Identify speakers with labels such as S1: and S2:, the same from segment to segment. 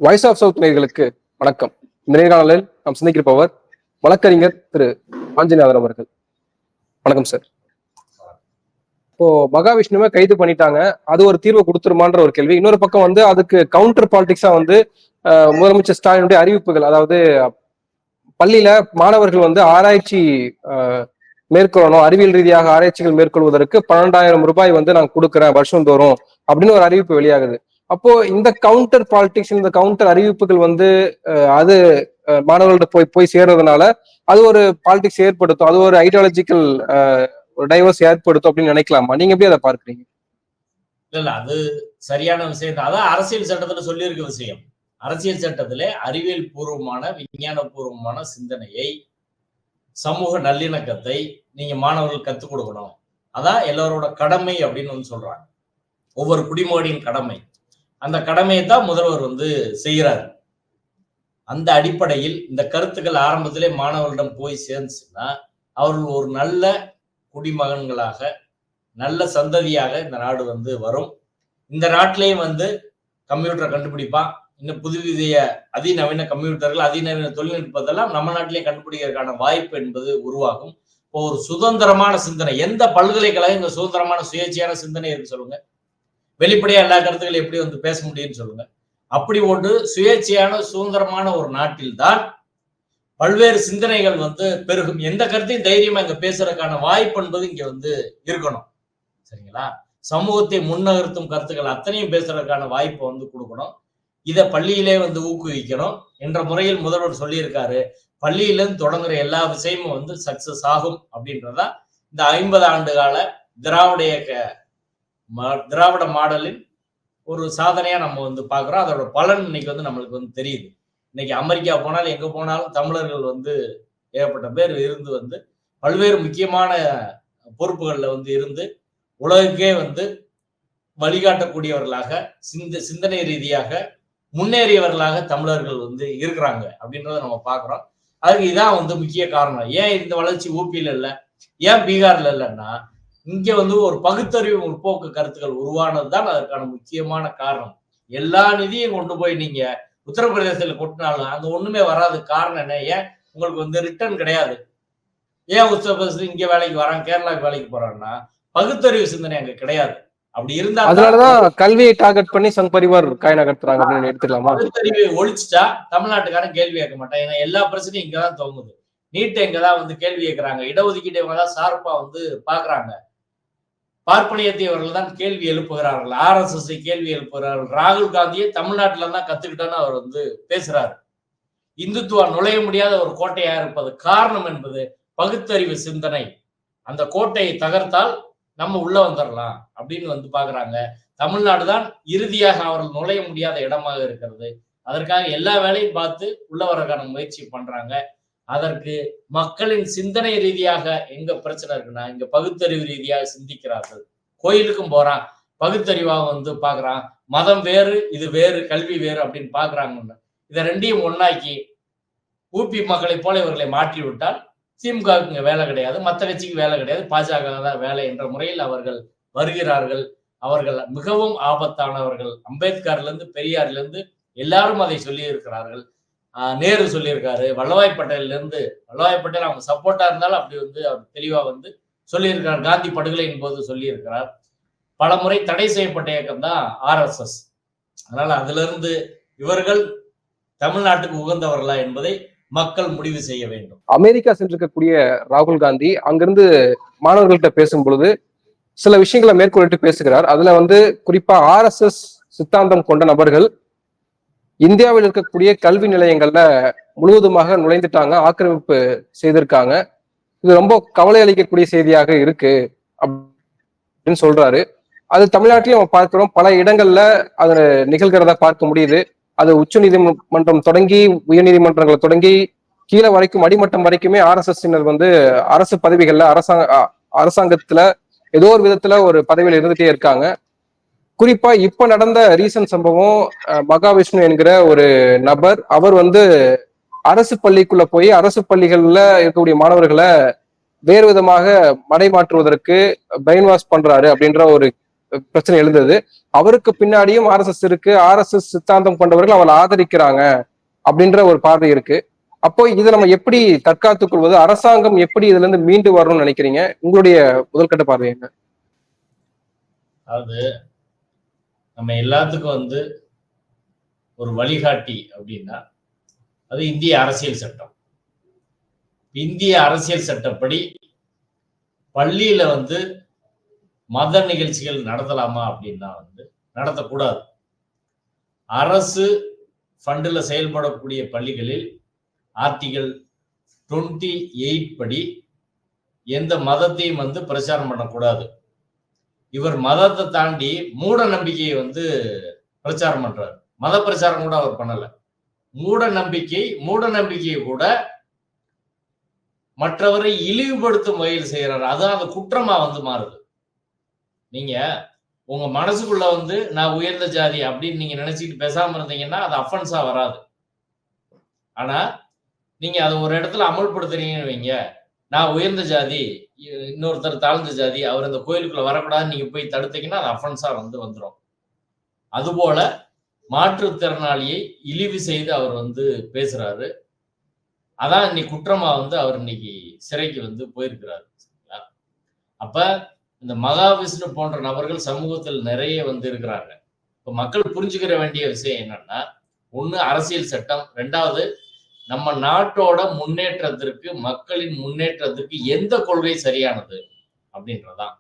S1: Voice of south நேயர்களுக்கு வணக்கம். இந்த நேர்காணலில் நாம் சிந்திக்கிருப்பவர் வழக்கறிஞர் திரு ஆஞ்சநேயர் அவர்கள். வணக்கம் சார். இப்போ மகாவிஷ்ணுவை கைது பண்ணிட்டாங்க, அது ஒரு தீர்வை கொடுத்துருமான்ற ஒரு கேள்வி. இன்னொரு பக்கம் வந்து அதுக்கு கவுண்டர் பாலிடிக்ஸா வந்து முதலமைச்சர் ஸ்டாலினுடைய அறிவிப்புகள், அதாவது பள்ளியில மாணவர்கள் வந்து ஆராய்ச்சி மேற்கொள்ளணும், அறிவியல் ரீதியாக ஆராய்ச்சிகள் மேற்கொள்வதற்கு 12,000 ரூபாய் வந்து நான் கொடுக்குறேன் வருஷம் தோறும் அப்படின்னு ஒரு அறிவிப்பு வெளியாகுது. அப்போ இந்த கவுண்டர் பாலிடிக்ஸ், இந்த கவுண்டர் அறிவிப்புகள் வந்து அது மாணவர்கள்ட்ட போய் போய் சேர்றதுனால அது ஒரு பாலிடிக்ஸ் ஏற்படுத்தும், அது ஒரு ஐடியாலஜிக்கல் ஒரு டைவர்ஸ் ஏற்படுத்தும் அப்படின்னு நினைக்கலாமா? நீங்க எப்படி அதை பார்க்குறீங்க?
S2: இல்ல அது சரியான விஷயம் தான். அதான் அரசியல் சட்டத்துல சொல்லியிருக்க விஷயம். அரசியல் சட்டத்திலே அறிவியல் பூர்வமான விஞ்ஞான பூர்வமான சிந்தனையை, சமூக நல்லிணக்கத்தை நீங்க மாணவர்கள் கத்துக் கொடுக்கணும். அதான் எல்லாரோட கடமை அப்படின்னு வந்து சொல்றாங்க. ஒவ்வொரு குடிமகனின் கடமை. அந்த கடமையை தான் முதல்வர் வந்து செய்கிறார். அந்த அடிப்படையில் இந்த கருத்துக்கள் ஆரம்பத்திலே மாணவர்களிடம் போய் சேர்ந்துச்சுன்னா அவர்கள் ஒரு நல்ல குடிமகன்களாக, நல்ல சந்ததியாக இந்த நாடு வந்து வரும். இந்த நாட்டிலேயும் வந்து கம்ப்யூட்டரை கண்டுபிடிப்பான். இன்னும் புதுவிதிய அதிநவீன கம்ப்யூட்டர்கள், அதிநவீன தொழில்நுட்பத்தெல்லாம் நம்ம நாட்டிலேயே கண்டுபிடிக்கிறதுக்கான வாய்ப்பு என்பது உருவாகும். இப்போ ஒரு சுதந்திரமான சிந்தனை, எந்த பல்கலைக்கழகம் இந்த சுதந்திரமான சுயேட்சையான சிந்தனை இருக்கு சொல்லுங்க? வெளிப்படையா எல்லா கருத்துக்களும் எப்படி வந்து பேச முடியும்னு சொல்லுங்க? அப்படி ஒன்று சுயேட்சையான சுதந்திரமான ஒரு நாட்டில் தான் பல்வேறு சிந்தனைகள் வந்து பெருகும். எந்த கருத்தையும் தைரியமா இங்க பேசுறதுக்கான வாய்ப்பு என்பது இங்க வந்து இருக்கணும். சரிங்களா? சமூகத்தை முன்னகர்த்தும் கருத்துக்கள் அத்தனையும் பேசுறதுக்கான வாய்ப்பை வந்து கொடுக்கணும். இதை பள்ளியிலே வந்து ஊக்குவிக்கணும் என்ற முறையில் முதல்வர் சொல்லியிருக்காரு. பள்ளியிலிருந்து தொடங்குற எல்லா விஷயமும் வந்து சக்சஸ் ஆகும் அப்படின்றதா இந்த 50 ஆண்டு கால திராவிட மாடலின் ஒரு சாதனையா நம்ம வந்து பாக்குறோம். அதோட பலன் இன்னைக்கு வந்து நம்மளுக்கு வந்து தெரியுது. இன்னைக்கு அமெரிக்கா போனாலும் எங்க போனாலும் தமிழர்கள் வந்து ஏகப்பட்ட பேர் இருந்து வந்து பல்வேறு முக்கியமான பொறுப்புகள்ல வந்து இருந்து உலகுக்கே வந்து வழிகாட்டக்கூடியவர்களாக, சிந்தனை ரீதியாக முன்னேறியவர்களாக தமிழர்கள் வந்து இருக்கிறாங்க அப்படின்றத நம்ம பாக்குறோம். அதுக்கு இதான் வந்து முக்கிய காரணம். ஏன் இந்த வளர்ச்சி ஊபியில இல்ல, ஏன் பீகார்ல இல்லைன்னா இங்க வந்து ஒரு பகுத்தறிவு முற்போக்கு கருத்துக்கள் உருவானதுதான் அதற்கான முக்கியமான காரணம். எல்லா நிதியும் கொண்டு போய் நீங்க உத்தரப்பிரதேசத்துல கொட்டினாலும் அங்க ஒண்ணுமே வராது. காரணம் என்ன? ஏன் உங்களுக்கு வந்து ரிட்டர்ன் கிடையாது. ஏன் உத்தரப்பிரதேசத்துல இங்க வேலைக்கு வரான், கேரளாவுக்கு வேலைக்கு போறான்னா பகுத்தறிவு சிந்தனை அங்க கிடையாது. அப்படி இருந்தா
S1: அதனாலதான் கல்வியை டார்கெட் பண்ணி சங் பரிவார் காய் நகர்த்துறாங்க அப்படின்னு எடுத்துக்கலாமா?
S2: பகுத்தறிவை ஒழிச்சுட்டா தமிழ்நாட்டுக்காரன் கேள்வி கேட்க மாட்டான். ஏன்னா எல்லா பிரச்சனையும் இங்கதான் துவங்குது. நீட்டை இங்கதான் வந்து கேள்வி கேட்கிறாங்க. இடஒதுக்கீடு இவங்கதான் சார்பா வந்து பாக்குறாங்க. பார்ப்பனியத்தை அவர்கள் தான் கேள்வி எழுப்புகிறார்கள். RSS கேள்வி எழுப்புகிறார்கள். ராகுல் காந்தியை தமிழ்நாட்டில தான் கத்துக்கிட்டோன்னு அவர் வந்து பேசுறாரு. இந்துத்துவா நுழைய முடியாத ஒரு கோட்டையா இருப்பது காரணம் என்பது பகுத்தறிவு சிந்தனை. அந்த கோட்டையை தகர்த்தால் நம்ம உள்ள வந்துடலாம் அப்படின்னு வந்து பாக்குறாங்க. தமிழ்நாடு தான் இறுதியாக அவர்கள் நுழைய முடியாத இடமாக இருக்கிறது. அதற்காக எல்லா வேலையும் பார்த்து உள்ள வரக்கான முயற்சி பண்றாங்க. அதற்கு மக்களின் சிந்தனை ரீதியாக எங்க பிரச்சனை இருக்குன்னா, இங்க பகுத்தறிவு ரீதியாக சிந்திக்கிறார்கள். கோயிலுக்கும் போறான், பகுத்தறிவா வந்து பாக்குறான். மதம் வேறு, இது வேறு, கல்வி வேறு அப்படின்னு பாக்குறாங்க. இதை ரெண்டையும் ஒன்னாக்கி ஊபி மக்களை போல இவர்களை மாற்றி விட்டால் திமுகவுக்கு இங்க வேலை கிடையாது, மற்ற கட்சிக்கு வேலை கிடையாது, பாஜக தான் வேலை என்ற முறையில் அவர்கள் வருகிறார்கள். அவர்கள் மிகவும் ஆபத்தானவர்கள். அம்பேத்கர்ல இருந்து பெரியார்ல இருந்து எல்லாரும் அதை சொல்லி இருக்கிறார்கள். நேரு சொல்லியிருக்காரு. வல்லபாய் பட்டேல்ல இருந்து, வல்லபாய் பட்டேல் அவங்க சப்போர்ட்டா இருந்தாலும் அப்படி வந்து அவர் தெளிவா வந்து சொல்லியிருக்கிறார். காந்தி படுகொலையின் போது சொல்லியிருக்கிறார். பல முறை தடை செய்யப்பட்ட இயக்கம் தான் RSS. அதனால அதுல இருந்து இவர்கள் தமிழ்நாட்டுக்கு உகந்தவர்களா என்பதை மக்கள் முடிவு செய்ய வேண்டும்.
S1: அமெரிக்கா சென்றிருக்கக்கூடிய ராகுல் காந்தி அங்கிருந்து மாணவர்கள்ட்ட பேசும் பொழுது சில விஷயங்களை மேற்கொள்ளிட்டு பேசுகிறார். அதுல வந்து குறிப்பா RSS சித்தாந்தம் கொண்ட நபர்கள் இந்தியாவில் இருக்கக்கூடிய கல்வி நிலையங்கள்ல முழுவதுமாக நுழைந்துட்டாங்க, ஆக்கிரமிப்பு செய்திருக்காங்க. இது ரொம்ப கவலை அளிக்கக்கூடிய செய்தியாக இருக்கு அப்படின்னு சொல்றாரு. அது தமிழ்நாட்டிலையும் நம்ம பார்க்கிறோம், பல இடங்கள்ல அது நிகழ்கிறதா பார்க்க முடியுது. அது உச்ச நீதிமன்றம் தொடங்கி உயர்நீதிமன்றங்களை தொடங்கி கீழே வரைக்கும் அடிமட்டம் வரைக்குமே RSS வந்து அரசு பதவிகள்ல அரசாங்கத்துல ஏதோ ஒரு விதத்துல ஒரு பதவியில் இருந்துட்டே இருக்காங்க. குறிப்பா இப்ப நடந்த ரீசன்ட் சம்பவம், மகாவிஷ்ணு என்கிற ஒரு நபர், அவர் வந்து அரசு பள்ளிக்குள்ள போய் அரசு பள்ளிகள்ல இருக்கக்கூடிய மாணவர்களை வேறு விதமாக மடைமாற்றுவதற்கு பிரெயின் வாஷ் பண்றாரு அப்படின்ற ஒரு பிரச்சனை எழுந்தது. அவருக்கு பின்னாடியும் ஆர்எஸ்எஸ் இருக்கு, ஆர்எஸ்எஸ் சித்தாந்தம் கொண்டவர்கள் அவரை ஆதரிக்கிறாங்க அப்படின்ற ஒரு பார்வை இருக்கு. அப்போ இதை நம்ம எப்படி தற்காத்துக் கொள்வது? அரசாங்கம் எப்படி இதுல இருந்து மீண்டு வரணும்னு நினைக்கிறீங்க? உங்களுடைய முதல்கட்ட பார்வை என்ன?
S2: அது நம்ம எல்லாத்துக்கும் வந்து ஒரு வழிகாட்டி அப்படின்னா அது இந்திய அரசியல் சட்டம். இந்திய அரசியல் சட்டப்படி பள்ளியில வந்து மத நிகழ்ச்சிகள் நடத்தலாமா அப்படின்னா வந்து நடத்தக்கூடாது. அரசு ஃபண்டில் செயல்படக்கூடிய பள்ளிகளில் ஆர்டிகல் 28 படி எந்த மதத்தையும் வந்து பிரச்சாரம் பண்ணக்கூடாது. இவர் மதத்தை தாண்டி மூட நம்பிக்கையை வந்து பிரச்சாரம் பண்றாரு. மத பிரச்சாரம் கூட அவர் பண்ணல. மூட நம்பிக்கையை கூட மற்றவரை இழிவுபடுத்தும் வகையில் செய்யறாரு. அதான் அது குற்றமா வந்து மாறுது. நீங்க உங்க மனசுக்குள்ள வந்து நான் உயர்ந்த ஜாதி அப்படின்னு நீங்க நினைச்சிட்டு பேசாம இருந்தீங்கன்னா அது அஃபென்ஸா வராது. ஆனா நீங்க அதை ஒரு இடத்துல அமல்படுத்துறீங்கன்னு வைங்க, நான் உயர்ந்த ஜாதி, இன்னொருத்தர் தாழ்ந்த ஜாதி, அவர் இந்த கோயிலுக்குள்ள வரக்கூடாதுன்னு நீங்க போய் தடுத்தீங்கன்னா அது அஃபென்ஸா வந்து வந்துடும். அதுபோல மாற்றுத்திறனாளியை இழிவு செய்து அவர் வந்து பேசுறாரு. அதான் இன்னைக்கு குற்றமா வந்து அவர் இன்னைக்கு சிறைக்கு வந்து போயிருக்கிறாரு. அப்ப இந்த மகாவிஷ்ணு போன்ற நபர்கள் சமூகத்தில் நிறைய வந்து இருக்கிறாங்க. இப்ப மக்கள் புரிஞ்சுக்கிற வேண்டிய விஷயம் என்னன்னா, ஒண்ணு அரசியல் சட்டம், ரெண்டாவது நம்ம நாட்டோட முன்னேற்றத்திற்கு, மக்களின் முன்னேற்றத்திற்கு எந்த கொள்கை சரியானது அப்படின்றதான்.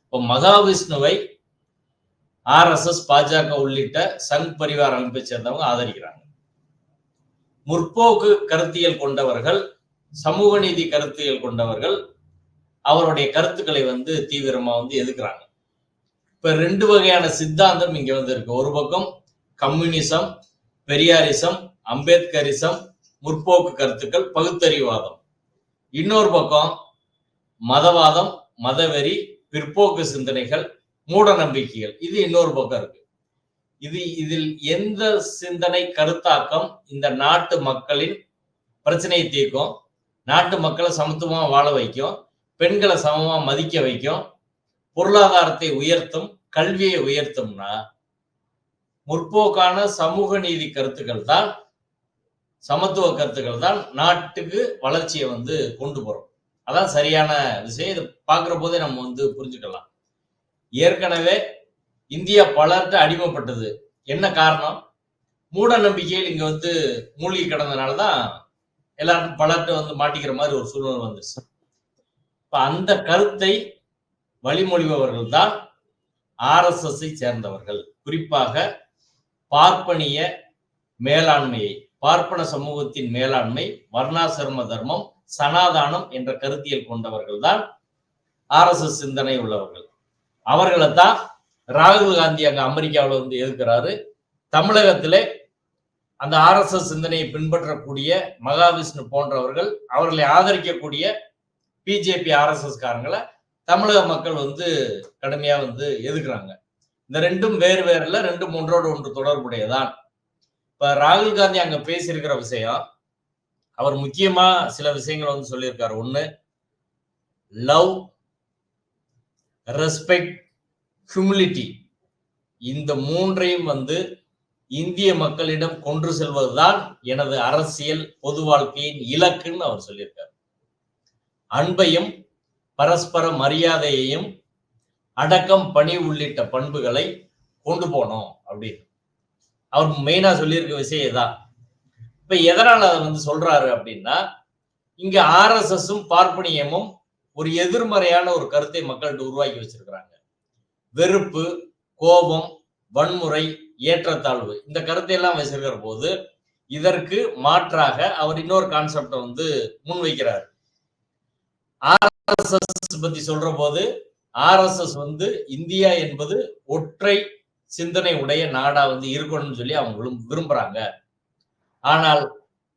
S2: இப்போ மகாவிஷ்ணுவை ஆர்எஸ்எஸ், பாஜக உள்ளிட்ட சங் பரிவார் அமைப்பை சேர்ந்தவங்க ஆதரிக்கிறாங்க. முற்போக்கு கருத்தியல் கொண்டவர்கள், சமூக நீதி கருத்தியல் கொண்டவர்கள் அவருடைய கருத்துக்களை வந்து தீவிரமா வந்து எதிர்க்கிறாங்க. இப்ப 2 வகையான சித்தாந்தம் இங்க வந்து இருக்கு. ஒரு பக்கம் கம்யூனிசம், பெரியாரிசம், அம்பேத்கரிசம், முற்போக்கு கருத்துக்கள், பகுத்தறிவாதம். இன்னொரு பக்கம் மதவாதம், மதவெறி, பிற்போக்கு சிந்தனைகள், மூட நம்பிக்கைகள். இது இன்னொரு பக்கம் இருக்கு. இதில் எந்த சிந்தனை கருத்தாக்கம் இந்த நாட்டு மக்களின் பிரச்சனையை தீர்க்கும், நாட்டு மக்களை சமத்துவமா வாழ வைக்கும், பெண்களை சமமா மதிக்க வைக்கும், பொருளாதாரத்தை உயர்த்தும், கல்வியை உயர்த்தும்னா முற்போக்கான சமூக நீதி கருத்துக்கள் தான், சமத்துவ கருத்துக்கள் தான் நாட்டுக்கு வளர்ச்சியை வந்து கொண்டு போறோம். அதான் சரியான விஷயம். இதை பார்க்கிற போதே நம்ம வந்து புரிஞ்சுக்கலாம். ஏற்கனவே இந்தியா பலர்கிட்ட அடிமைப்பட்டது. என்ன காரணம்? மூட நம்பிக்கையில் இங்க வந்து மூழ்கி கிடந்தனாலதான் எல்லாருக்கும் பலர்கிட்ட வந்து மாட்டிக்கிற மாதிரி ஒரு சூழ்நிலை வந்துருச்சு. இப்ப அந்த கருத்தை வழிமொழிபவர்கள் தான் ஆர்எஸ்எஸ் சேர்ந்தவர்கள். குறிப்பாக பார்ப்பனிய மேலாண்மையை, பார்ப்பன சமூகத்தின் மேலாண்மை, வர்ணாசிரம தர்மம், சனாதானம் என்ற கருத்தியல் கொண்டவர்கள் தான் ஆர்எஸ்எஸ் சிந்தனை உள்ளவர்கள். அவர்களை தான் ராகுல் காந்தி அங்க அமெரிக்காவில் வந்து எதிர்க்கிறாரு. தமிழகத்திலே அந்த ஆர்எஸ்எஸ் சிந்தனையை பின்பற்றக்கூடிய மகாவிஷ்ணு போன்றவர்கள், அவர்களை ஆதரிக்கக்கூடிய பிஜேபி ஆர்எஸ்எஸ் காரங்களை தமிழக மக்கள் வந்து கடுமையா வந்து எதிர்க்கிறாங்க. இந்த ரெண்டும் வேறு வேறுல, ரெண்டும் ஒன்றோடு ஒன்று தொடர்புடையதான். இப்ப ராகுல் காந்தி அங்க பேசியிருக்கிற விஷயம், அவர் முக்கியமா சில விஷயங்களை வந்து சொல்லியிருக்காரு. ஒண்ணு, லவ், ரெஸ்பெக்ட், ஹியூமிலிட்டி, இந்த மூன்றையும் வந்து இந்திய மக்களிடம் கொண்டு செல்வதுதான் எனது அரசியல் பொது வாழ்க்கையின் இலக்குன்னு அவர் சொல்லியிருக்காரு. அன்பையும் பரஸ்பர மரியாதையையும் அடக்கம், பணி உள்ளிட்ட பண்புகளை கொண்டு போனோம் அப்படின்னு அவர் மெயினா சொல்லியிருக்க விஷயம் இதான். இப்ப எதனால அதை வந்து சொல்றாரு அப்படின்னா, இங்க ஆர்எஸ்எஸும் பார்ப்பனியமும் ஒரு எதிர்மறையான ஒரு கருத்தை மக்கள்கிட்ட உருவாக்கி வச்சிருக்கிறாங்க. வெறுப்பு, கோபம், வன்முறை, ஏற்றத்தாழ்வு, இந்த கருத்தை எல்லாம் வச்சிருக்கிற போது இதற்கு மாற்றாக அவர் இன்னொரு கான்செப்டை வந்து முன்வைக்கிறார். ஆர்எஸ்எஸ் பத்தி சொல்ற போது, ஆர்எஸ்எஸ் வந்து இந்தியா என்பது ஒற்றை சிந்தனை உடைய நாடா வந்து இருக்கணும்னு சொல்லி அவங்களும் விரும்புறாங்க. ஆனால்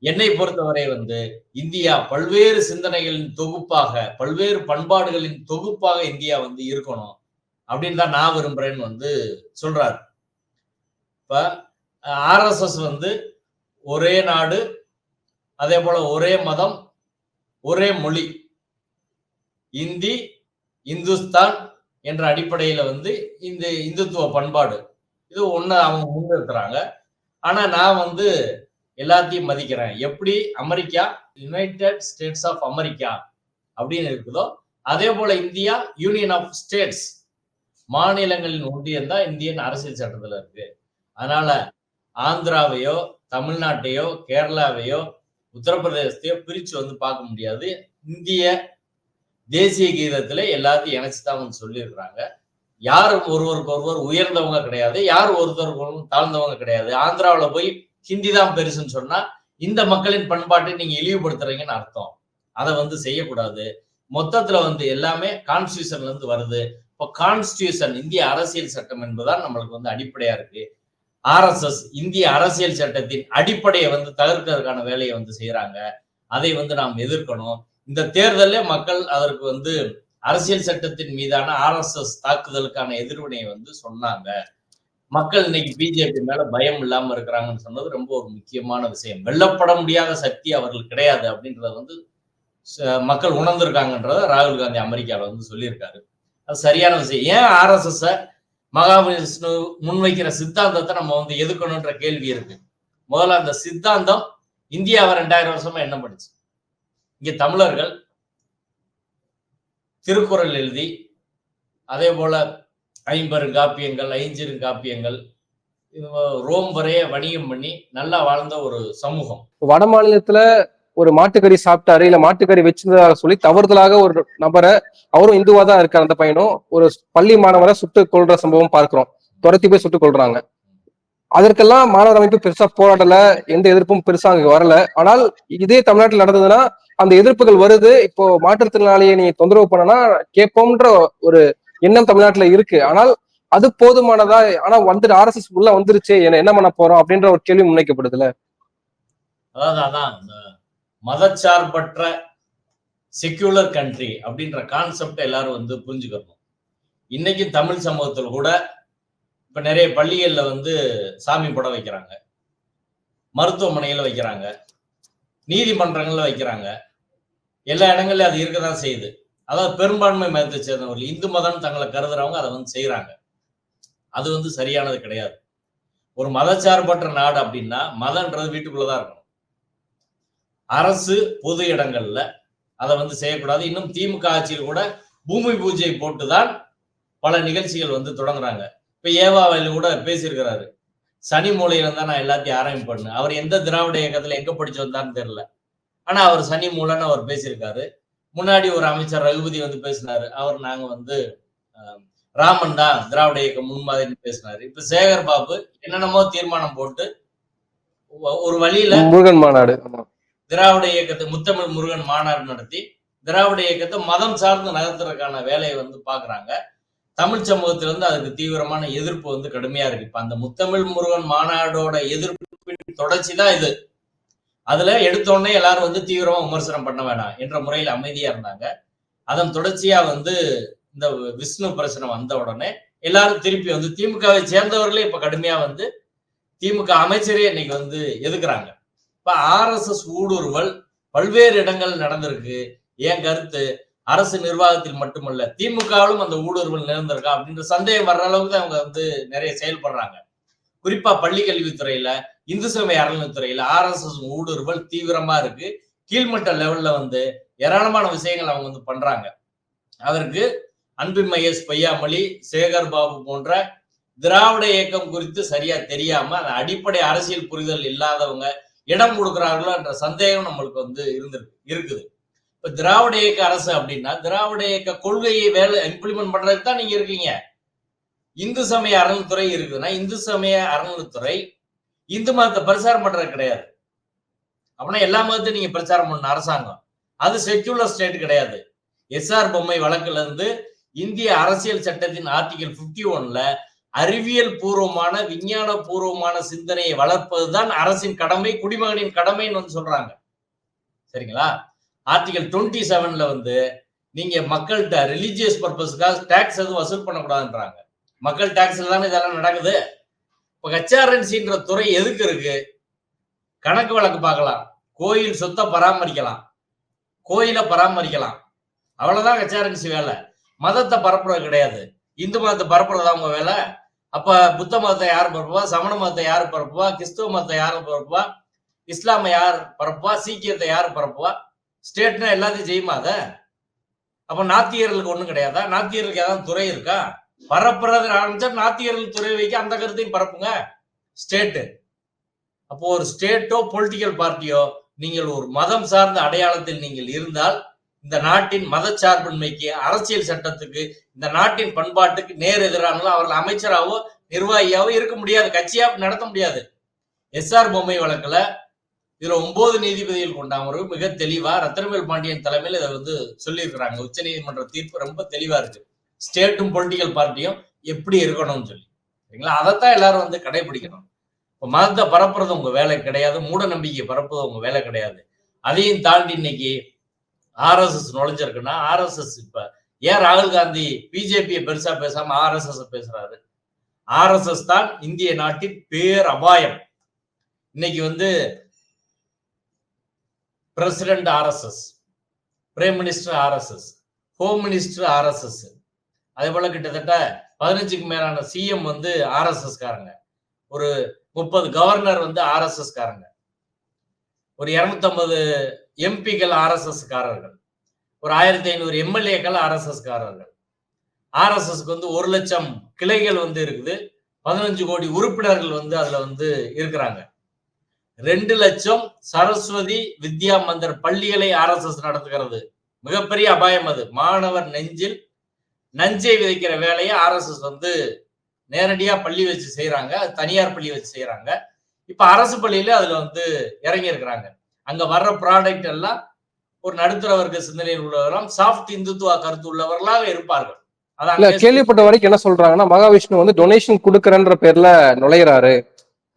S2: என்னை பொறுத்தவரை வந்து இந்தியா பல்வேறு சிந்தனைகளின் தொகுப்பாக, பல்வேறு பண்பாடுகளின் தொகுப்பாக இந்தியா வந்து இருக்கணும் அப்படின்னு தான் நான் விரும்புறேன்னு வந்து சொல்றாரு. இப்ப ஆர்எஸ்எஸ் வந்து ஒரே நாடு, அதே போல ஒரே மதம், ஒரே மொழி, இந்தி, இந்துஸ்தான் என்ற அடிப்படையில வந்து இந்த இந்துத்துவ பண்பாடு இது ஒண்ணு அவங்க முன்னிறுத்துறாங்க. ஆனா நான் வந்து எல்லாத்தையும் மதிக்கிறேன். எப்படி America united states of America அப்படின்னு இருக்குதோ அதே போல இந்தியா யூனியன் ஆஃப் ஸ்டேட்ஸ், மாநிலங்களின் ஒன்றியம் தான் இந்தியன் அரசியல் சட்டத்துல இருக்கு. அதனால ஆந்திராவையோ தமிழ்நாட்டையோ கேரளாவையோ உத்தரப்பிரதேசத்தையோ பிரிச்சு வந்து பார்க்க முடியாது. இந்திய தேசிய கீதத்துல எல்லாத்தையும் இணைச்சுதான் வந்து சொல்லியிருக்கிறாங்க. யாரும் ஒருவருக்கு ஒருவர் உயர்ந்தவங்க கிடையாது, யாரும் ஒருத்தருக்கு தாழ்ந்தவங்க கிடையாது. ஆந்திராவில் போய் ஹிந்தி தான் பெருசுன்னு சொன்னா இந்த மக்களின் பண்பாட்டை நீங்க இழிவுபடுத்துறீங்கன்னு அர்த்தம். அதை வந்து செய்யக்கூடாது. மொத்தத்துல வந்து எல்லாமே கான்ஸ்டியூஷன்ல இருந்து வருது. இப்போ கான்ஸ்டியூஷன் இந்திய அரசியல் சட்டம் என்பதுதான் நம்மளுக்கு வந்து அடிப்படையா இருக்கு. ஆர்எஸ்எஸ் இந்திய அரசியல் சட்டத்தின் அடிப்படையை வந்து தகர்க்கிறதுக்கான வேலையை வந்து செய்யறாங்க. அதை வந்து நாம் எதிர்க்கணும். இந்த தேர்தலே மக்கள் அதற்கு வந்து அரசியல் சட்டத்தின் மீதான ஆர்எஸ்எஸ் தாக்குதலுக்கான எதிர்வினையை வந்து சொன்னாங்க. மக்கள் இன்னைக்கு பிஜேபி மேல பயம் இல்லாம இருக்கிறாங்கன்னு சொன்னது ரொம்ப ஒரு முக்கியமான விஷயம். வெல்லப்பட முடியாத சக்தி அவர்கள் கிடையாது அப்படின்றத வந்து மக்கள் உணர்ந்திருக்காங்கன்றத ராகுல் காந்தி அமெரிக்காவில் வந்து சொல்லியிருக்காரு. அது சரியான விஷயம். ஏன் ஆர்எஸ்எஸ் மகாவிஷ்ணு முன்வைக்கிற சித்தாந்தத்தை நம்ம வந்து எதுக்கணும்ன்ற கேள்வி இருக்கு. முதல்ல அந்த சித்தாந்தம் இந்தியாவை 2000 வருஷமா என்ன பண்ணுச்சு? இங்க தமிழர்கள் திருக்குறள் எழுதி அதே போல 50 காப்பியங்கள் 5 காப்பியங்கள் ரோம் வரைய வணிகம் பண்ணி நல்லா வாழ்ந்த ஒரு சமூகம்.
S1: வட மாநிலத்துல ஒரு மாட்டுக்கறி சாப்பிட்டாரு, இல்ல மாட்டுக்கறி வச்சிருந்ததாக சொல்லி தவறுதலாக ஒரு நபரை, அவரும் இந்துவா தான் இருக்காரு, அந்த பையனும் ஒரு பள்ளி மாணவரை சுட்டு கொள்ற சம்பவம் பார்க்கிறோம். துரத்தி போய் சுட்டு கொள்றாங்க. அதற்கெல்லாம் மாணவர் அமைப்பு பெருசா போராடல, எந்த எதிர்ப்பும் பெருசா அங்க வரல. ஆனால் இதே தமிழ்நாட்டில் நடந்ததுன்னா அந்த எதிர்ப்புகள் வருது. இப்போ மாற்றுத்திறனாளியை நீ தொந்தரவு பண்ணனா கேட்போம்ன்ற ஒரு எண்ணம் தமிழ்நாட்டுல இருக்கு. ஆனால் அது போதுமானதா? ஆனா வந்துட்டு ஆர்எஸ்எஸ் உள்ள வந்துருச்சு, என்ன பண்ண போறோம் அப்படின்ற ஒரு கேள்வி முன்வைக்கப்படுதுல.
S2: அதான் மதச்சார்பற்ற செக்யூலர் கண்ட்ரி அப்படின்ற கான்செப்ட் எல்லாரும் வந்து புரிஞ்சுக்கணும். இன்னைக்கு தமிழ் சமூகத்தில் கூட இப்ப நிறைய பள்ளிகள்ல வந்து சாமி படம் வைக்கிறாங்க, மருத்துவமனையில வைக்கிறாங்க, நீதிமன்றங்கள்ல வைக்கிறாங்க, எல்லா இடங்கள்லயும் அது இருக்கதான் செய்யுது. அதாவது பெரும்பான்மை மதத்தை சேர்ந்தவர்கள் இந்து மதம் தங்களை கருதுறவங்க அதை வந்து செய்யறாங்க. அது வந்து சரியானது கிடையாது. ஒரு மதச்சார்பற்ற நாடு அப்படின்னா மதம்ன்றது வீட்டுக்குள்ளதான் இருக்கணும். அரசு பொது இடங்கள்ல அதை வந்து செய்யக்கூடாது. இன்னும் திமுக ஆட்சியில் கூட பூமி பூஜை போட்டுதான் பல நிகழ்ச்சிகள் வந்து தொடங்குறாங்க. இப்ப ஏவாவில் கூட பேசியிருக்கிறாரு, சனி மூலையில தான் நான் எல்லாத்தையும் ஆரம்பிப்பேன்னு. அவர் எந்த திராவிட இயக்கத்துல எங்க படிச்சு வந்தான்னு தெரியல, ஆனா அவர் சனி மூலன்னு அவர் பேசியிருக்காரு. முன்னாடி ஒரு அமைச்சர் ரகுபதி வந்து பேசினாரு, அவர் நாங்க வந்து ராமன் தான் திராவிட இயக்கம் முன்மாதிரின்னு பேசினாரு. இப்ப சேகர் பாபு என்னென்னமோ தீர்மானம் போட்டு ஒரு வழியில
S1: முருகன் மாநாடு,
S2: திராவிட இயக்கத்தை முத்தமிழ் முருகன் மாநாடு நடத்தி திராவிட இயக்கத்தை மதம் சார்ந்து நகர்த்துறதுக்கான வேலையை வந்து பாக்குறாங்க. தமிழ் சமூகத்துல இருந்து அதுக்கு தீவிரமான எதிர்ப்பு வந்து கடுமையா இருக்கு. இப்ப அந்த முத்தமிழ் முருகன் மாநாடோட எதிர்ப்பின் தொடர்ச்சி தான் இது. அதுல எடுத்தோடனே எல்லாரும் வந்து தீவிரமா விமர்சனம் பண்ண வேணாம் என்ற முறையில் அமைதியா இருந்தாங்க. அதன் தொடர்ச்சியா வந்து இந்த விஷ்ணு பிரச்சனை வந்த உடனே எல்லாரும் திருப்பி வந்து திமுகவை சேர்ந்தவர்களே இப்ப கடுமையா வந்து திமுக அமைச்சரே இன்னைக்கு வந்து எதுக்குறாங்க. இப்ப ஆர்எஸ்எஸ் ஊடுருவல் பல்வேறு இடங்கள் நடந்திருக்கு. ஏன் கருத்து, அரசு நிர்வாகத்தில் மட்டுமல்ல திமுகவிலும் அந்த ஊடுருவல் நிகழ்ந்திருக்கா அப்படின்ற சந்தேகம் வர்ற அளவுக்கு தான் அவங்க வந்து நிறைய செயல்படுறாங்க. குறிப்பா பள்ளி கல்வித்துறையில, இந்து சமய அறநிலைத்துறையில ஆர்எஸ்எஸ் ஊடுருவல் தீவிரமா இருக்கு. கீழ்மட்ட லெவல்ல வந்து ஏராளமான விஷயங்கள் அவங்க வந்து பண்றாங்க. அதற்கு அன்பில் பொய்யாமொழி, சேகர் பாபு போன்ற திராவிட இயக்கம் குறித்து சரியா தெரியாம அந்த அடிப்படை அரசியல் புரிதல் இல்லாதவங்க இடம் கொடுக்கிறார்களோ என்ற சந்தேகம் நம்மளுக்கு வந்து இருக்குது. இப்ப திராவிட இயக்க அரசு அப்படின்னா திராவிட இயக்க கொள்கையை வேலை இம்ப்ளிமெண்ட் பண்றதுக்கு தான் நீங்க இருக்கீங்க. இந்து சமய அறநிலைத்துறை இருக்குதுன்னா இந்து சமய அறநிலைத்துறை இந்து மதத்தை பிரச்சாரம் பண்றது கிடையாது. அப்படின்னா எல்லா மதத்தையும் நீங்க பிரச்சாரம் பண்ண அரசாங்கம், அது செக்யூலர் ஸ்டேட் கிடையாது. எஸ்ஆர் பொம்மை வழக்குல இருந்து இந்திய அரசியல் சட்டத்தின் ஆர்டிகல் 51ல அறிவியல் பூர்வமான விஞ்ஞான பூர்வமான சிந்தனையை வளர்ப்பதுதான் அரசின் கடமை, குடிமகனின் கடமைன்னு வந்து சொல்றாங்க. சரிங்களா? ஆர்டிகல் 27ல வந்து நீங்க மக்கள்கிட்ட ரிலிஜியஸ் பர்பஸ்க்காக டாக்ஸ் எதுவும் வசூல் பண்ணக்கூடாதுன்றாங்க. மக்கள் டாக்ஸ்ல தானே இதெல்லாம் நடக்குது. இப்ப ஹெச்ஆர்என்சின்ற துறை எதுக்கு இருக்கு? கணக்கு வழக்கு பார்க்கலாம், கோயில் சொத்தை பராமரிக்கலாம், கோயிலை பராமரிக்கலாம், அவ்வளவுதான் ஹெச்ஆர்என்சி வேலை. மதத்தை பரப்புறது கிடையாது. இந்து மதத்தை பரப்புறதா உங்க வேலை? அப்ப புத்த மதத்தை யார் பரப்புவா? சமண மதத்தை யார் பரப்புவா? கிறிஸ்துவ மதத்தை யார் பரப்புவா? இஸ்லாமை யார் பரப்புவா? சீக்கியத்தை யார் பரப்புவா? ஸ்டேட்னா எல்லாத்தையும் செய்யுமா அத? அப்ப நாத்திகர்களுக்கு ஒண்ணும் கிடையாதா? நாத்திகர்களுக்கு ஏதாவது துறை இருக்கா? பரப்புறது ஆரம்பிச்சா நாத்திகர்கள் துறை வைக்க அந்த கருத்தையும் பரப்புங்க ஸ்டேட். அப்போ ஒரு ஸ்டேட்டோ பொலிட்டிக்கல் பார்ட்டியோ நீங்கள் ஒரு மதம் சார்ந்த அடையாளத்தில் நீங்கள் இருந்தால் இந்த நாட்டின் மதச்சார்பின்மைக்கு, அரசியல் சட்டத்துக்கு, இந்த நாட்டின் பண்பாட்டுக்கு நேர் எதிரானோ அவர்கள் அமைச்சராகவோ நிர்வாகியாவோ இருக்க முடியாது, கட்சியா நடத்த முடியாது. எஸ்ஆர் பொம்மை வழக்குல இதுல 9 நீதிபதிகள் கொண்ட அமர்வு மிக தெளிவா ரத்தினவேல் பாண்டியன் தலைமையில் இதை வந்து சொல்லியிருக்கிறாங்க. உச்ச நீதிமன்ற தீர்ப்பு ரொம்ப தெளிவா இருக்கு. ஸ்டேட்டும் பொலிட்டிக்கல் பார்ட்டியும் எப்படி இருக்கணும்னு சொல்லி, சரிங்களா? அதைத்தான் எல்லாரும் வந்து கடைபிடிக்கணும். இப்ப மதத்தை பரப்புறது உங்க வேலை கிடையாது, மூட நம்பிக்கை பரப்புறது உங்க வேலை கிடையாது. அதையும் தாண்டி இன்னைக்கு ஆர்எஸ்எஸ் நுழைஞ்சிருக்குன்னா, ஆர்எஸ்எஸ் இப்ப ஏன் ராகுல் காந்தி பிஜேபியை பெருசா பேசாம ஆர்எஸ்எஸ் பேசுறாரு? ஆர்எஸ்எஸ் தான் இந்திய நாட்டின் பேர் அபாயம். இன்னைக்கு வந்து president RSS, prime minister RSS, home minister RSS, அதே போல கிட்டத்தட்ட 15க்கு மேலான சிஎம் வந்து ஆர்எஸ்எஸ் காரங்க, ஒரு 30 கவர்னர் வந்து ஆர்எஸ்எஸ் காரங்க, ஒரு 250 எம்பிக்கள் ஆர்எஸ்எஸ் காரர்கள், ஒரு 1500 எம்எல்ஏக்கள் ஆர்எஸ்எஸ் காரர்கள். ஆர்எஸ்எஸ்க்கு வந்து 1 லட்சம் கிளைகள் வந்து இருக்குது, 15 கோடி உறுப்பினர்கள் வந்து அதுல வந்து இருக்கிறாங்க. 2 லட்சம் சரஸ்வதி வித்யா மந்திர் பள்ளிகளை ஆர்எஸ்எஸ் நடத்துகிறது. மிகப்பெரிய அபாயம் அது. மாணவர் நெஞ்சில் நஞ்சை விதைக்கிற வேலையை ஆர்எஸ்எஸ் வந்து நேரடியா பள்ளி வச்சு செய்யறாங்க, தனியார் பள்ளி வச்சு செய்யறாங்க. இப்ப அரசு பள்ளியில அதுல வந்து இறங்கி இருக்கிறாங்க. அங்க வர்ற ப்ராடக்ட் எல்லாம் ஒரு நடுத்தர வர்க்க சிந்தனையில் உள்ளவர்களும் சாஃப்ட் இந்துத்துவ கருத்து உள்ளவர்களாக இருப்பார்கள்.
S1: அதான் கேள்விப்பட்ட வரைக்கும் என்ன சொல்றாங்கன்னா, மகாவிஷ்ணு வந்து டொனேஷன் கொடுக்கறன்ற பேர்ல நுழையிறாரு.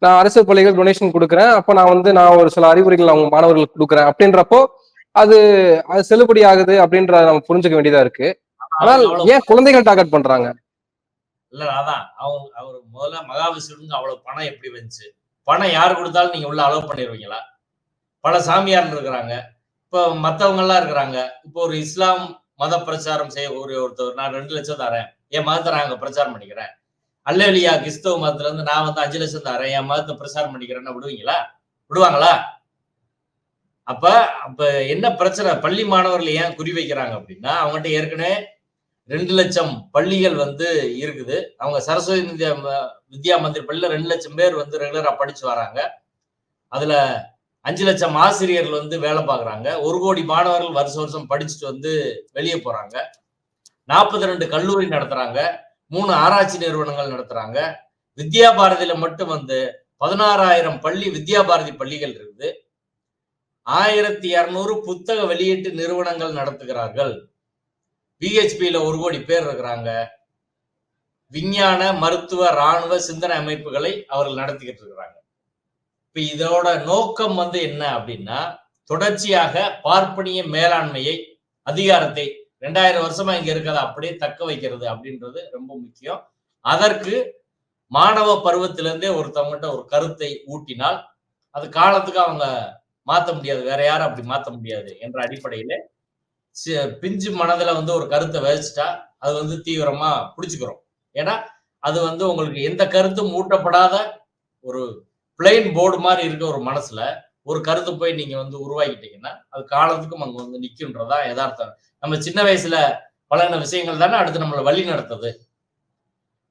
S1: நான் அரசு பள்ளிகள் டொனேஷன் கொடுக்குறேன், அப்ப நான் ஒரு சில அறிவுரைகள் அவங்க மாணவர்களுக்கு கொடுக்குறேன் அப்படின்றப்போ அது செல்லுபடி ஆகுது அப்படின்றத நம்ம புரிஞ்சுக்க வேண்டியதா இருக்கு. ஆனால் ஏன் குழந்தைகள் டார்கெட் பண்றாங்க?
S2: இல்ல அதான் அவர் முதல்ல மகாவிஷ்ணுக்கு அவ்வளவு பணம் எப்படி வந்துச்சு? பணம் யாரு கொடுத்தாலும் நீங்க உள்ள அலோவ் பண்ணிடுவீங்களா? பல சாமியார் இருக்கிறாங்க, இப்ப மத்தவங்க எல்லாம் இருக்கிறாங்க. இப்போ ஒரு இஸ்லாம் மத பிரச்சாரம் செய்யக்கூடிய ஒருத்தர், நான் 2 லட்சம் தரேன், என் மதத்தை நான் அங்க பிரச்சாரம் பண்ணிக்கிறேன். அல்லேலியா கிறிஸ்தவ மதத்துல இருந்து நான் வந்து 5 லட்சம் தரேன், என் மதத்தை பிரச்சாரம் பண்ணிக்கிறேன்னு விடுவீங்களா? விடுவாங்களா? அப்ப என்ன பிரச்சனை? பள்ளி மாணவர்கள் ஏன் குறி வைக்கிறாங்க அப்படின்னா, அவங்ககிட்ட ஏற்கனவே 2 லட்சம் பள்ளிகள் வந்து இருக்குது. அவங்க சரஸ்வதி வித்யா மந்திர் பள்ளியில 2 லட்சம் பேர் வந்து ரெகுலரா படிச்சு வராங்க. அதுல 5 லட்சம் ஆசிரியர்கள் வந்து வேலை பார்க்குறாங்க. 1 கோடி மாணவர்கள் வருஷம் படிச்சுட்டு வந்து வெளியே போறாங்க. 42 கல்லூரி நடத்துறாங்க, 3 ஆராய்ச்சி நிறுவனங்கள் நடத்துறாங்க. வித்யா பாரதியில மட்டும் வந்து 16,000 பள்ளி வித்யா பாரதி பள்ளிகள் இருக்குது. 1200 புத்தக வெளியீட்டு நிறுவனங்கள் நடத்துகிறார்கள். பிஹெச்பியில 1 கோடி பேர் இருக்கிறாங்க. விஞ்ஞான, மருத்துவ, இராணுவ சிந்தனை அமைப்புகளை அவர்கள் நடத்திக்கிட்டு இருக்கிறாங்க. இப்ப இதோட நோக்கம் வந்து என்ன அப்படின்னா, தொடர்ச்சியாக பார்ப்பனிய மேலாண்மையை, அதிகாரத்தை 2000 வருஷமா இங்க இருக்கிறத அப்படியே தக்க வைக்கிறது அப்படின்றது ரொம்ப முக்கியம். அதற்கு மாணவ பருவத்திலிருந்தே ஒருத்தவங்ககிட்ட ஒரு கருத்தை ஊட்டினால் அது காலத்துக்கு அவங்க மாத்த முடியாது, வேற யாரும் அப்படி மாத்த முடியாது என்ற அடிப்படையில பிஞ்சு மனதுல வந்து ஒரு கருத்தை விதைச்சிட்டா அது வந்து தீவிரமா பிடிச்சுக்கிறோம். ஏன்னா அது வந்து உங்களுக்கு எந்த கருத்தும் ஊட்டப்படாத ஒரு பிளைன் போர்டு மாதிரி இருக்க ஒரு மனசுல ஒரு கருத்து போய் நீங்க வந்து உருவாக்கிட்டீங்கன்னா அது காலத்துக்கும் அங்க வந்து நிக்கும்ன்றதா யதார்த்தம். நம்ம சின்ன வயசுல பழகின விஷயங்கள் தானே அடுத்து நம்மளை வழி நடத்துது.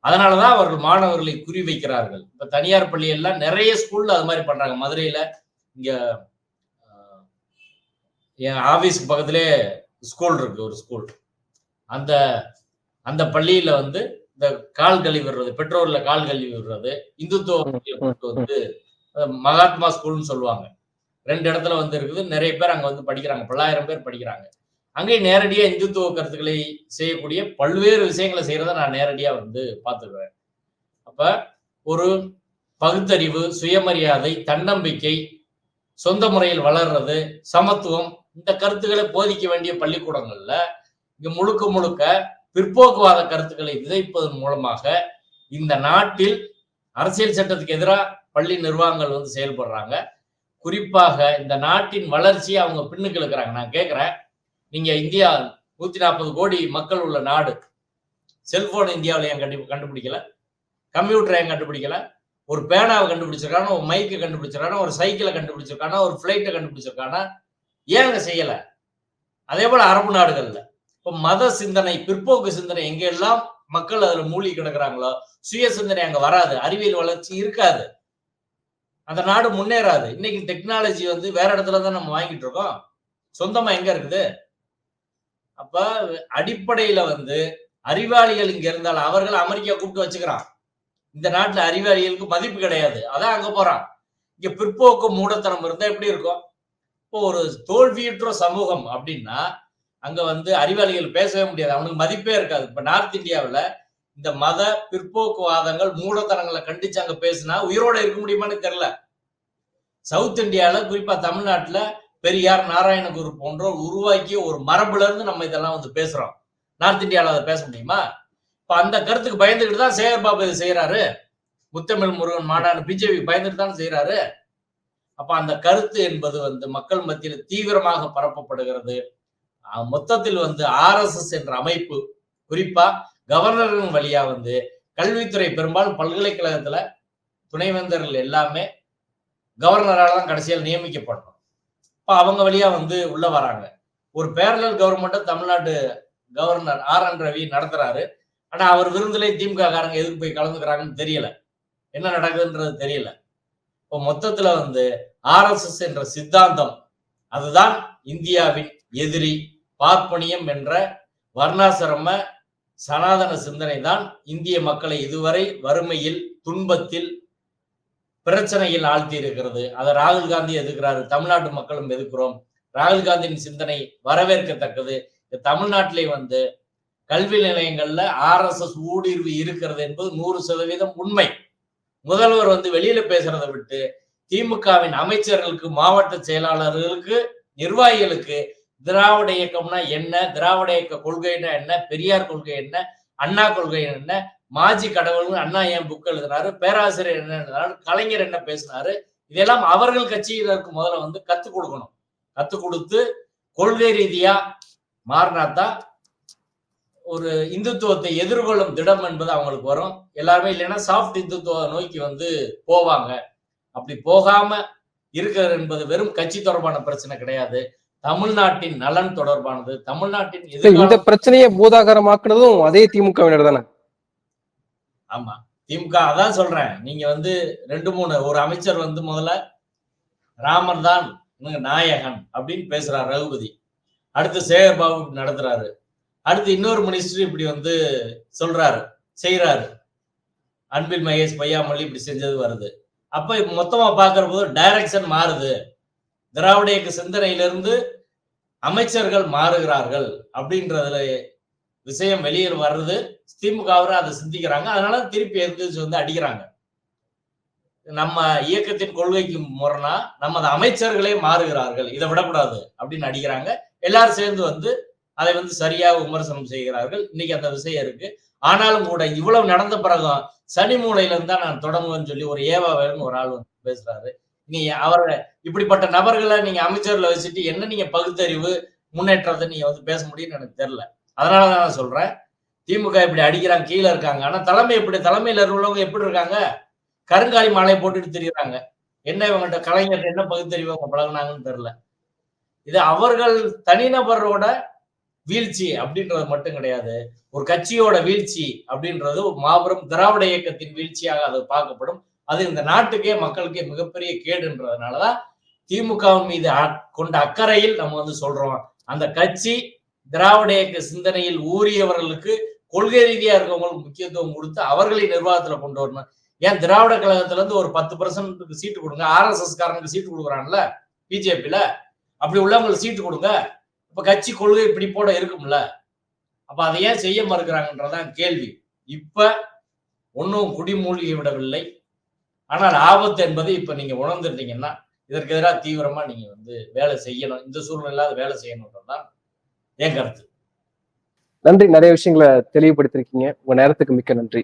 S2: அதனாலதான் அவர்கள் மாணவர்களை குறி வைக்கிறார்கள். இப்ப தனியார் பள்ளி எல்லாம் நிறைய ஸ்கூல்ல அது மாதிரி பண்றாங்க. மதுரையில இங்க என் ஆபீஸ்க்கு பக்கத்திலே ஸ்கூல் இருக்கு, ஒரு ஸ்கூல். அந்த அந்த பள்ளியில வந்து இந்த கால் கழுவி விடுறது, பெற்றோர்ல கால் கழுவி விடுறது, இந்துத்துவ வந்து மகாத்மா ஸ்கூல்னு சொல்லுவாங்க. 2 இடத்துல வந்து இருக்குது. நிறைய பேர் அங்க வந்து படிக்கிறாங்க, 1000 பேர் படிக்கிறாங்க. அங்கே நேரடியா இந்துத்துவ கருத்துக்களை செய்யக்கூடிய பல்வேறு விஷயங்களை செய்யறத நான் நேரடியா வந்து பார்த்துக்கிறேன். அப்ப ஒரு பகுத்தறிவு, சுயமரியாதை, தன்னம்பிக்கை, சொந்த முறையில் வளர்றது, சமத்துவம், இந்த கருத்துக்களை போதிக்க வேண்டிய பள்ளிக்கூடங்கள்ல இங்க முழுக்க முழுக்க பிற்போக்குவாத கருத்துக்களை விதைப்பதன் மூலமாக இந்த நாட்டில் அரசியல் சட்டத்துக்கு எதிராக பள்ளி நிர்வாகங்கள் வந்து செயல்படுறாங்க. குறிப்பாக இந்த நாட்டின் வளர்ச்சியை அவங்க பின்னுக்கு இழுக்கிறாங்க. நான் கேட்கிறேன், நீங்க இந்தியா 140 கோடி மக்கள் உள்ள நாடு, செல்போன் இந்தியாவில் ஏன் கண்டுபிடிக்கல? கம்ப்யூட்டர் ஏன் கண்டுபிடிக்கல? ஒரு பேனாவை கண்டுபிடிச்சிருக்கானா, ஒரு மைக்கை கண்டுபிடிச்சிருக்கானா, ஒரு சைக்கிளை கண்டுபிடிச்சிருக்கானா, ஒரு பிளைட்டை கண்டுபிடிச்சிருக்கானா? ஏன் அங்க செய்யல? அதே போல அரபு நாடுகள்ல இப்ப மத சிந்தனை, பிற்போக்கு சிந்தனை எங்க எல்லாம் மக்கள் அதுல மூழ்கி கிடக்குறாங்களோ, சுய சிந்தனை அங்க வராது, அறிவியல் வளர்ச்சி இருக்காது, அந்த நாடு முன்னேறாது. இன்னைக்கு டெக்னாலஜி வந்து வேற இடத்துல தான் நம்ம வாங்கிட்டு இருக்கோம், சொந்தமா எங்க இருக்குது? அப்ப அடிப்படையில வந்து அறிவாளிகள் இங்க இருந்தாலும் அவர்கள் அமெரிக்கா கூப்பிட்டு வச்சுக்கிறான். இந்த நாட்டுல அறிவாளிகளுக்கு மதிப்பு கிடையாது, அதான் அங்க போறான். இங்க பிற்போக்கு மூடத்தனம் இருந்தா எப்படி இருக்கும்? இப்போ ஒரு தோல்வியுற்ற சமூகம் அப்படின்னா அங்க வந்து அறிவாளிகள் பேசவே முடியாது, அவனுக்கு மதிப்பே இருக்காது. இப்ப நார்த் இந்தியாவில் இந்த மத பிற்போக்குவாதங்கள் மூடத்தனங்களை கண்டிச்சு அங்க பேசினா உயிரோட இருக்க முடியுமான்னு தெரியல. சவுத் இந்தியாவில் குறிப்பா தமிழ்நாட்டுல பெரியார், நாராயணகுரு போன்றோர் உருவாக்கிய ஒரு மரபுல இருந்து நம்ம இதெல்லாம் வந்து பேசுறோம். நார்த் இந்தியாவில் அதை பேச முடியுமா? இப்ப அந்த கருத்துக்கு பயந்துகிட்டு தான் சேகர் பாபு இது செய்யறாரு. முத்தமிழ் முருகன் மாநாடு பிஜேபி பயந்துட்டு தான் செய்யறாரு. அப்ப அந்த கருத்து என்பது வந்து மக்கள் மத்தியில் தீவிரமாக பரப்பப்படுகிறது. மொத்தத்தில் வந்து RSS என்ற அமைப்பு குறிப்பா கவர்னரின் வழியா வந்து கல்வித்துறை பெரும்பாலும் பல்கலைக்கழகத்துல துணைவேந்தர்கள் எல்லாமே கவர்னரால தான் கடைசியில் நியமிக்கப்படணும். இப்ப அவங்க வழியா வந்து உள்ள வராங்க. ஒரு பேரலல் கவர்மெண்ட்டை தமிழ்நாடு கவர்னர் RN ரவி நடத்துறாரு. ஆனா அவர் விருந்திலே திமுக காரங்க எதுக்கு போய் கலந்துக்கிறாங்கன்னு தெரியல, என்ன நடக்குதுன்றது தெரியல. இப்போ மொத்தத்துல வந்து RSS என்ற சித்தாந்தம் அதுதான் இந்தியாவின் எதிரி. பார்ப்பனியம் என்ற வர்ணாசிரம சனாதன சிந்தனை தான் இந்திய மக்களை இதுவரை வறுமையில், துன்பத்தில், பிரச்சனையில் ஆழ்த்தி இருக்கிறது. அதை ராகுல் காந்தி எதிர்க்கிறாரு, தமிழ்நாட்டு மக்களும் எதிர்க்கிறோம். ராகுல் காந்தியின் சிந்தனை வரவேற்கத்தக்கது. தமிழ்நாட்டிலே வந்து கல்வி நிலையங்கள்ல RSS ஊடுருவி இருக்கிறது என்பது 100% உண்மை. முதல்வர் வந்து வெளியில பேசுறதை விட்டு திமுகவின் அமைச்சர்களுக்கு, மாவட்ட செயலாளர்களுக்கு, நிர்வாகிகளுக்கு திராவிட இயக்கம்னா என்ன, திராவிட இயக்க கொள்கைன்னா என்ன, பெரியார் கொள்கை என்ன, அண்ணா கொள்கை என்ன, மாஜி கடவுள் அண்ணா ஏன் புக் எழுதினாரு, பேராசிரியர் என்ன எழுதினாரு, கலைஞர் என்ன பேசினாரு, இதெல்லாம் அவர்கள் கட்சியினருக்கு முதல்ல வந்து கத்துக் கொடுக்கணும். கத்துக் கொடுத்து கொள்கை ரீதியா மாறினாத்தான் ஒரு இந்துத்துவத்தை எதிர்கொள்ளும் திடம் என்பது அவங்களுக்கு வரும். எல்லாருமே இல்லைன்னா சாஃப்ட் இந்துத்துவ நோக்கி வந்து போவாங்க. அப்படி போகாம இருக்கிறது என்பது வெறும் கட்சி தொடர்பான பிரச்சனை கிடையாது, தமிழ்நாட்டின் நலன் தொடர்பானது. தமிழ்நாட்டின்
S1: இந்த பிரச்சனையை பூதாகரமாக்குனதும் அதே திமுகவினர் தானே?
S2: ஆமா, திமுக. அதான் சொல்றேன், நீங்க வந்து 2-3 ஒரு அமைச்சர் வந்து முதல்ல ராமர் தான் நாயகன் அப்படின்னு பேசுறாரு ரகுபதி, அடுத்து சேகர் பாபு நடத்துறாரு, அடுத்து இன்னொரு மினிஸ்டர் இப்படி வந்து சொல்றாரு, செய்யறாரு, அன்பில் மகேஷ் பொய்யாமொழி இப்படி செஞ்சது வருது. அப்ப மொத்தமா பாக்குற போது டைரக்ஷன் மாறுது. திராவிட இயக்க சிந்தனையிலிருந்து அமைச்சர்கள் மாறுகிறார்கள் அப்படின்றதுல விஷயம் வெளியே வர்றது. திமுக அதை சிந்திக்கிறாங்க, அதனால திருப்பி எதிர்த்து வந்து அடிக்கிறாங்க. நம்ம இயக்கத்தின் கொள்கைக்கு முரணா நமது அமைச்சர்களே மாறுகிறார்கள், இதை விடக்கூடாது அப்படின்னு அடிக்கிறாங்க. எல்லாரும் சேர்ந்து வந்து அதை வந்து சரியாக விமர்சனம் செய்கிறார்கள். இன்னைக்கு அந்த விஷயம் இருக்கு. ஆனாலும் கூட இவ்வளவு நடந்த பிறகும் சனி மூலையில இருந்தா நான் தொடங்குவேன்னு சொல்லி ஒரு ஏவாவேல்னு ஒரு ஆள் வந்து பேசுறாரு. நீ அவரை இப்படிப்பட்ட நபர்களை நீங்க அமைச்சர்ல வச்சுட்டு என்ன நீங்க பகுத்தறிவு முன்னேற்றத்தை நீங்க வந்து பேச முடியும்னு எனக்கு தெரியல. அதனாலதான் நான் சொல்றேன், திமுக இப்படி அடிக்கிறாங்க, கீழே இருக்காங்க. ஆனா தலைமை எப்படி, தலைமையில உள்ளவங்க எப்படி இருக்காங்க? கருங்காலி மாலையை போட்டுட்டு திரியுறாங்க. என்ன இவங்ககிட்ட கலைஞர் என்ன பகுத்தறிவு அவங்க பழகினாங்கன்னு தெரியல. இது அவர்கள் தனிநபரோட வீழ்ச்சி அப்படின்றது மட்டும் கிடையாது, ஒரு கட்சியோட வீழ்ச்சி அப்படின்றது ஒரு மாபெரும் திராவிட இயக்கத்தின் வீழ்ச்சியாக அது பார்க்கப்படும். அது இந்த நாட்டுக்கே மக்களுக்கே மிகப்பெரிய கேடுன்றதுனாலதான் திமுகவின் மீது கொண்ட அக்கறையில் நம்ம வந்து சொல்றோம், அந்த கட்சி திராவிட இயக்க சிந்தனையில் ஊறியவர்களுக்கு, கொள்கை ரீதியா இருக்கவங்களுக்கு முக்கியத்துவம் கொடுத்து அவர்களை நிர்வாகத்துல கொண்டு வரணும். ஏன் திராவிட கழகத்துல இருந்து ஒரு 10% சீட்டு கொடுங்க, RSS காரனுக்கு சீட்டு கொடுக்குறான்ல பிஜேபியில, அப்படி உள்ளவங்களுக்கு சீட்டு கொடுங்க. இப்ப கட்சி கொள்கை பிடிப்போட இருக்கும்ல, அப்ப அதை ஏன் செய்ய மறுக்கிறாங்கன்றதான் கேள்வி. இப்ப ஒன்னும் குடிமூழ்கி விடவில்லை, ஆனால் ஆபத்து என்பதை இப்ப நீங்க உணர்ந்துட்டீங்கன்னா இதற்கு எதிராக தீவிரமா நீங்க வந்து வேலை செய்யணும். இந்த சூழ்நிலை வேலை செய்யணும்ன்றதுதான் என் கருத்து.
S1: நன்றி, நிறைய விஷயங்களை தெளிவுபடுத்திருக்கீங்க. உங்க நேரத்துக்கு மிக்க நன்றி.